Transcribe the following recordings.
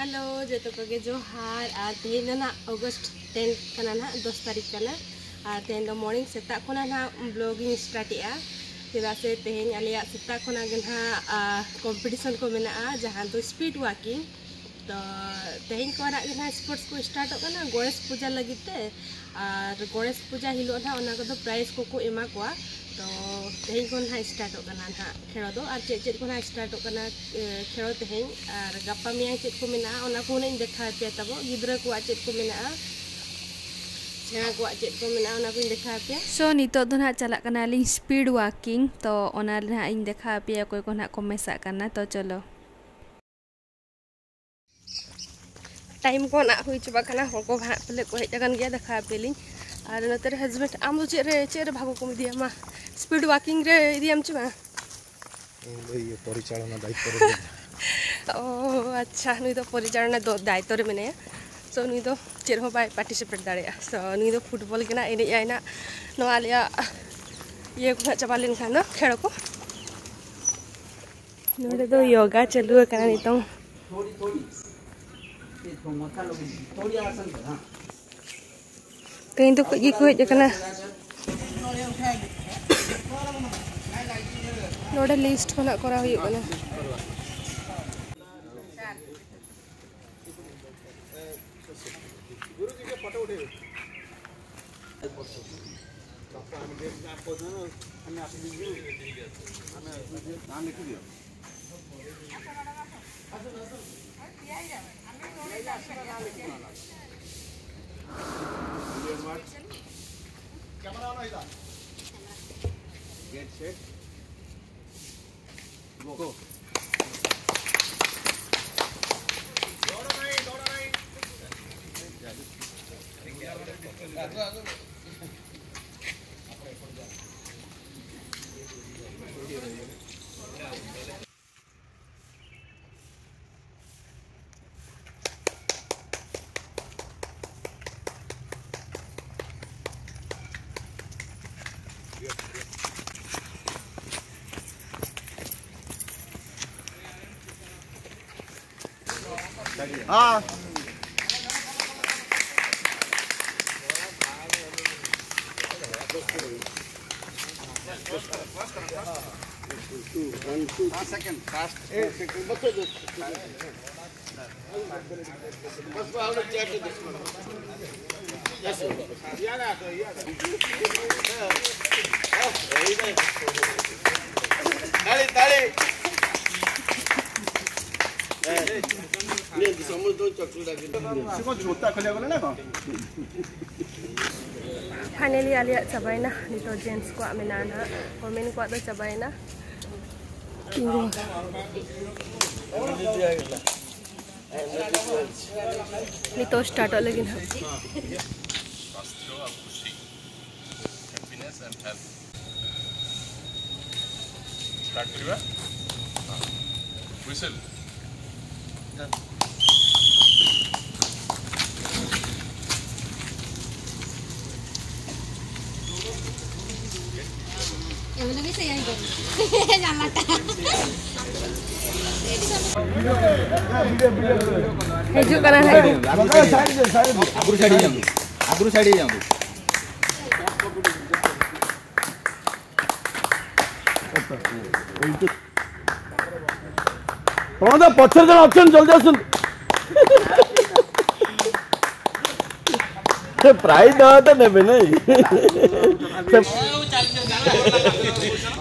Hello जो को जोहार और तेहन ना अगस्त 10 कना ना 10 तारीख कना और तेहन दो मॉर्निंग सेता खोना ना ब्लॉगिंग स्टार्ट एआ चेदा से तेहन आलिया सेता खोना गना कंपटीशन को मेना जहां तो स्पीड वॉकिंग तो तेहन को ना स्पोर्ट्स को स्टार्ट होना गणेश पूजा लगते और गणेश पूजा हिलो ना ओना को प्राइज को एमा को तो तेहन को ना स्टार्ट होना ना खेलो दो और चेक को ना स्टार्ट होना खेलो तेहन और गप्पा मियां चेक को मेना ओना को ना देखा पे तब गिद्रा को चेक को मेना सेना को चेक को मेना ओना को देखा पे सो नितो दो ना चला कना लिंग स्पीड वॉकिंग तो ओना ना इन देखा पे कोई को ना को मेसा करना तो चलो टाइम को ना हुई चबा कना हो को भाग पले को हेजन गया देखा पेलिंग और नतर हस्बैंड आम दो चेरे भागो को दिया मा स्पीड वॉकिंग रे इदियम चबा ये परिचालना दायित्व रे ओ अच्छा नुई तो परिचालना दायित्व रे मेने सो नुई तो चेर हो बाय पार्टिसिपेट दाड़े सो नुई तो फुटबॉल के ना एने आइना नो आलिया ये को चबा लेन खान खेल को नोडे तो योगा चालू कना नितो कहीं तो ये को हेजना नोडे लिस्ट को ना करा हुई कना गुरु जी के फोटो उठे नाम लिख दियो कैमरा ऑन है गेट सेट गो हाँ सेकंड फास्ट बस आओ चेक दिस यस या ना तो या ताली ताली ये समझ दो चक्कू लगे इसको जोता खलिया गले ना फाइनली आलिया चबाइना नितो जेंट्स को मेना वोमेन को तो चबाइना नितो स्टार्ट लेकिन स्टार्ट करिबा whistle Udah bisa ya itu. Jangan mata. हेजू कना है आगुरु साइड जाऊ तोदा पछर जन ऑप्शन जल्दी आसन से प्राइस दा तो नेबे नहीं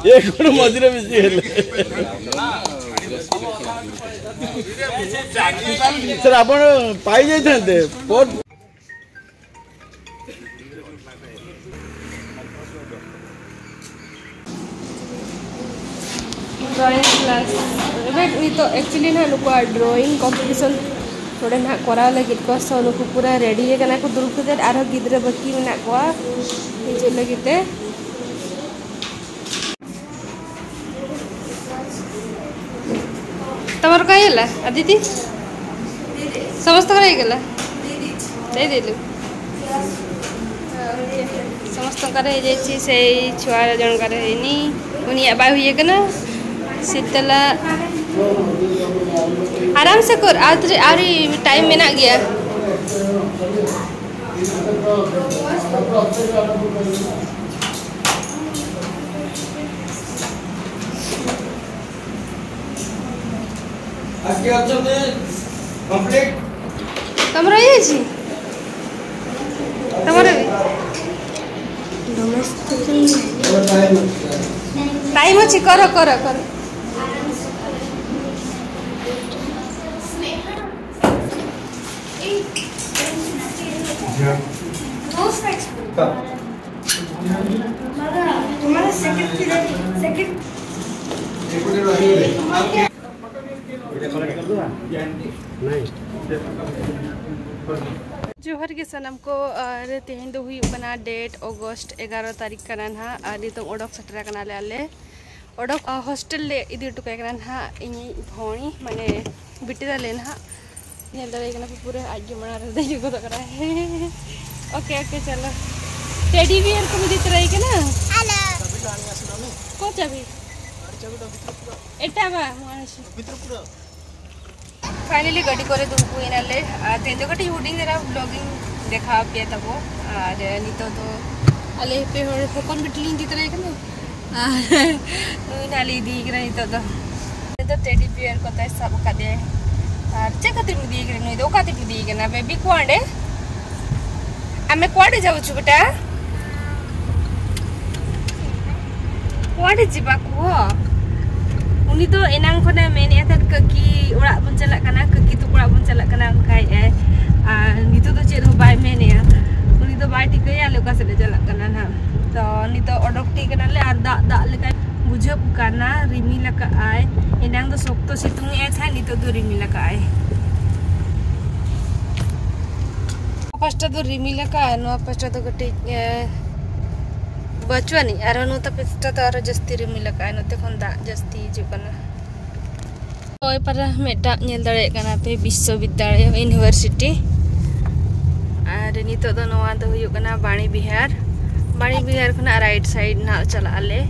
ये कोन मझिरे मिसी हेले सर आपण पाई जाई थांते बहुत ड्राइंग क्लास वेट वी तो एक्चुअली ना नुको ड्राइंग कंपटीशन थोड़े ना करा लगे को सो नुको पूरा रेडी है कना को दुरुक दे आरो गिद्रे बाकी में ना को हिजु लगते तमर का हैला अदिति समस्त करे गेला दे देलु समस्त करे जे छी से छुआ जन करे हेनी उनी आबा हुए कना शीतला आराम से कर आरी टाइम मेना गया আজকে অঞ্চলে কমপ্লিট तमरा ये जी तमरा टाइम अच्छी करो करो करो तुम्हारा सेकंड सेकंड जोहर के सनम को तेहन दो हुई बना डेट अगस्त 11 तारीख का ना और नितों ओडक सटरा कना ले आले ओडक हॉस्टल ले इदी टुका कना ना इनी भौणी माने बिटिदा लेन हा नेल दरे कना पूरे आज मना रे दे को तो करा है ओके ओके चलो टेडी बियर को भी तरह के ना हेलो को चाबी एटा बा मानसी भीतर पूरा फाइनली गड्डी करे दुमको इनाले तेंदो गटी हुडिंग देरा ब्लॉगिंग देखा पे तबो और नितो तो अले पे फोकन बिटलिंग दी तरह कने नाली दी करे नितो तो टेडी बियर को तय सब का दे और चे खातिर दी करे नो दो खातिर दी केना बेबी कोंडे आमे कोडे जाउ छु बेटा कोडे जिबा को उनी तो एनांग खने मेन एथन ककी उड़ा बन चलक कना ककी तो उड़ा बन चलक कना खाय ए नितो तो चेर हो बाय मेनेया उनी तो बाय टिकया लोका से चलक कना ना तो नितो ओडक टी कना ले आर दा दा लेका बुझब काना रिमी लका आय एनांग तो सोक्तो सितुंग ए था नितो तो रिमी लका आय पास्ता तो रिमी लका आय नो पास्ता तो गटे बचवानी और नुता पेस्टा तो और जस्ती रिमी लका आय नते खन दा जस्ती जुकना ओय पर मेटा नेल दरे कना पे विश्वविद्यालय यूनिवर्सिटी और नितो दो नवा दो हुयो कना बाणी बिहार खना राइट साइड ना चला आले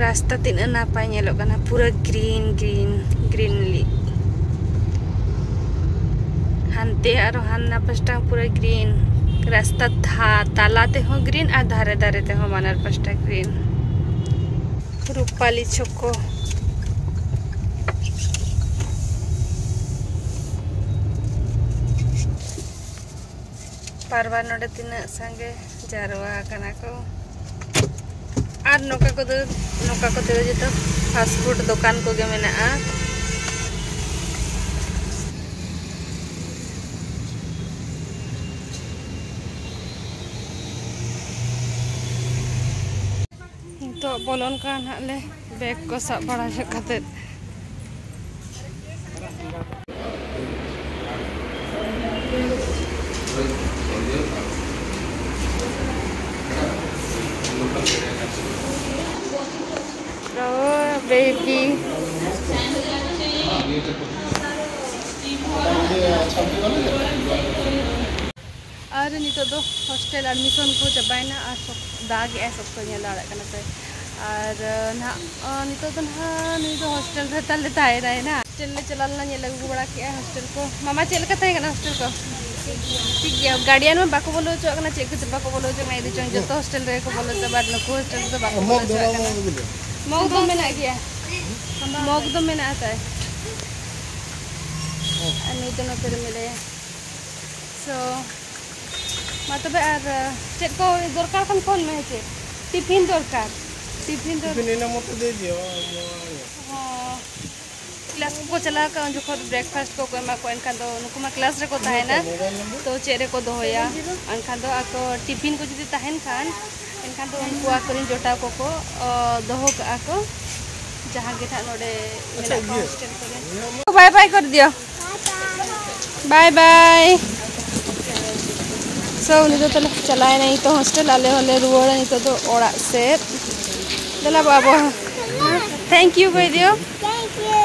रास्ता तीना नापाय नेलो कना पूरा ग्रीन ग्रीन ग्रीनली हानते और हान्ना पस्टा पूरा ग्रीन रास्ता था तालाते हो ग्रीन और धारे धारे ते हो मानर पस्टा ग्रीन रूपाली चोको पारवा नोडे तीना संगे जारवा कना को और नौका को जो फास्ट फूड दुकान को गे मेना तो बोलन का नाले बैग को सब बड़ा खाते बेबी और नितो दो हॉस्टल एडमिशन को चबायना और दाग ए सब को नेल दाड़ा कना पे और ना नितो तो ना नितो हॉस्टल रे तले ताय राय ना हॉस्टल ले चलाल ना नेल लगू बड़ा के हॉस्टल को मामा चेल का ताय कना हॉस्टल को ठीक गया गार्डियन में बाको बोलो जो कना चेक को बाको बोलो जो मैं दे जो तो हॉस्टल रे को बोलो तो बाद नको हॉस्टल तो बाको बोलो जो मग दो में ना गया मग दो में ना आता है नहीं तो ना फिर मिले सो मतलब यार चेक को दरकार कौन कौन में है टिफिन दरकार टिफिन इना मत दे दियो हां क्लास को चला का जो खुद ब्रेकफास्ट को कोई मा को एनका दो नुकुमा क्लास रे को ताहे ना तो चेरे को दोया एनका दो आको टिफिन को जदी ताहेन खान एनका दो उनको आकरिन जोटा को दोहो आको जहां के था नोडे मेना हॉस्टल को बाय बाय कर दियो बाय बाय सो नितो तो चलाए नहीं तो हॉस्टल आले होले रुवाड़ नहीं तो ओड़ा से दला बाबा थैंक यू कह दियो थैंक यू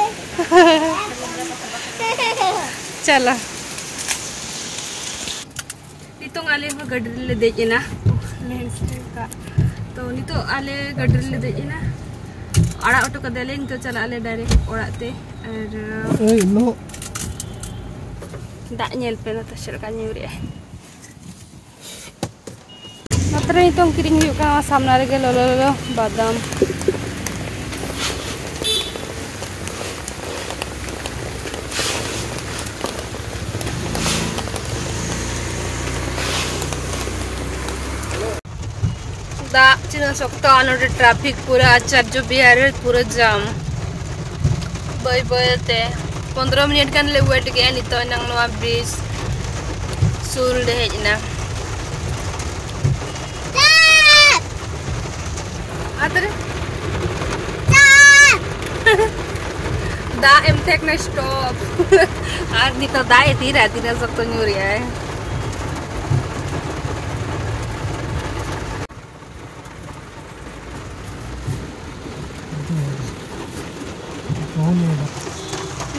चला आले गाड़ी ले देजना तो नितो आले गाड़ी ले देजना आड़ा ऑटो का देले नितो चला आले डायरेक्ट ओराते और no dak nyel pe na tasirkan nyuri natra itong kiring yuk ka samna rege lolo badam दा चिना सकता अनोटे ट्रैफिक पूरा आचार्य बिहार पूरा जाम बाय बाय ते 15 minute kan le wait ke nito nang noa bridge sul de hejna adre da em tek na stop ar nito da tira sakto nyuri hai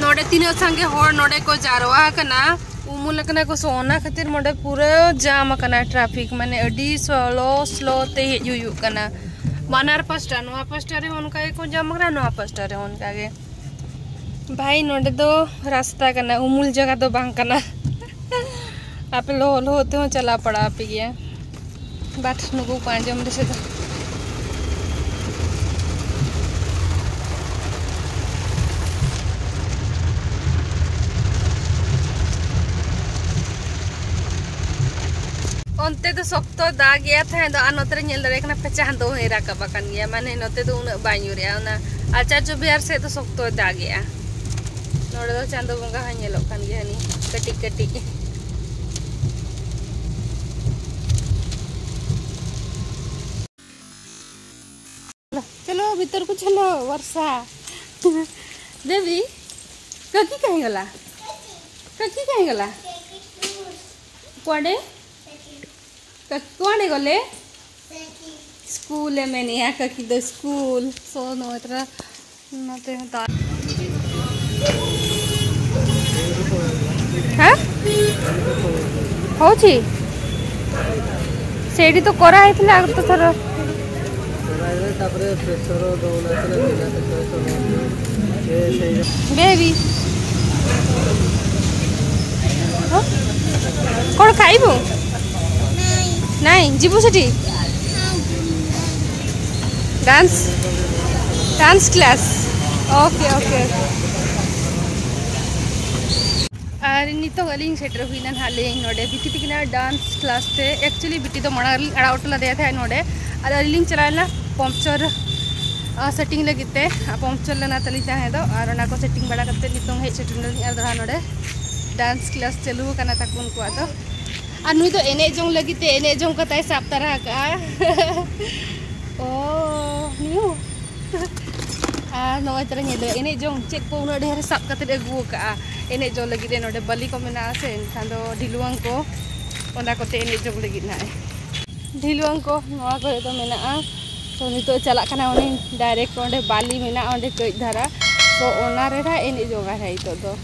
नोडे तीनों संगे होर नोडे को जारवा कना उमुल कना को सोना खातिर मोडे पूरा जाम कना ट्रैफिक माने अडी स्लो ते हिजु कना मानार पास्टा नोआ पास्टा रे उनका को जाम कना नोआ पास्टा रे उनका गे भाई नोडे दो रास्ता कना उमुल जगह दो बांग कना आपे लो होते हो चला पड़ा पे गया बाट नुको पांजम रे से onte तो सख्त दा गया था तो अनोतरे नेल दरे कना पे चांदो हेरा का बकन गया माने नोते तो उन बायुरे ना आचार्य बिहार से तो सख्त दा गया नोडे तो चांदो बंगा हनेलो कन गया नी कटी कटी चलो भीतर को चलो वर्षा देवी ककी कहीं गला कोडे कौन गले स्कूल में नहीं है ककी द स्कूल सो नो इतना नते ता हां होची सेडी तो करा हैथिला तो थर तापरे प्रेशर दोना बेबी हो कोन खाइबो नहीं जीवो सेठी डांस क्लास ओके ओके और नितो गलिंग सेटर हुईना हाले नोडे बिटी तिकना डांस क्लास ते एक्चुअली बिटी तो मणा अड़ा ऑटो ला दे था नोडे और अलिंग चलाना पंक्चर सेटिंग लगते पंक्चर लेना तली चाहे दो और ना को सेटिंग बड़ा करते नितो हे सेटिंग और दरा नोडे डांस क्लास चालू करना तक उनको तो और नुई तो एने जोंग लगते एने जोंग कताई साफ तरह का ओ न्यू नोय तरह नेले एने जोंग चेक को उन ढेर साफ कते अगु का एने जो लगी नोडे बलि को मेना से एनखान दो ढिलुआंग को ओना कोते एने जोंग लगी ना ढिलुआंग को नोआ को तो मेना तो नितो चला कना उनी डायरेक्ट ओंडे बाली मेना ओंडे कई धारा तो ओना रे एने जोगा है तो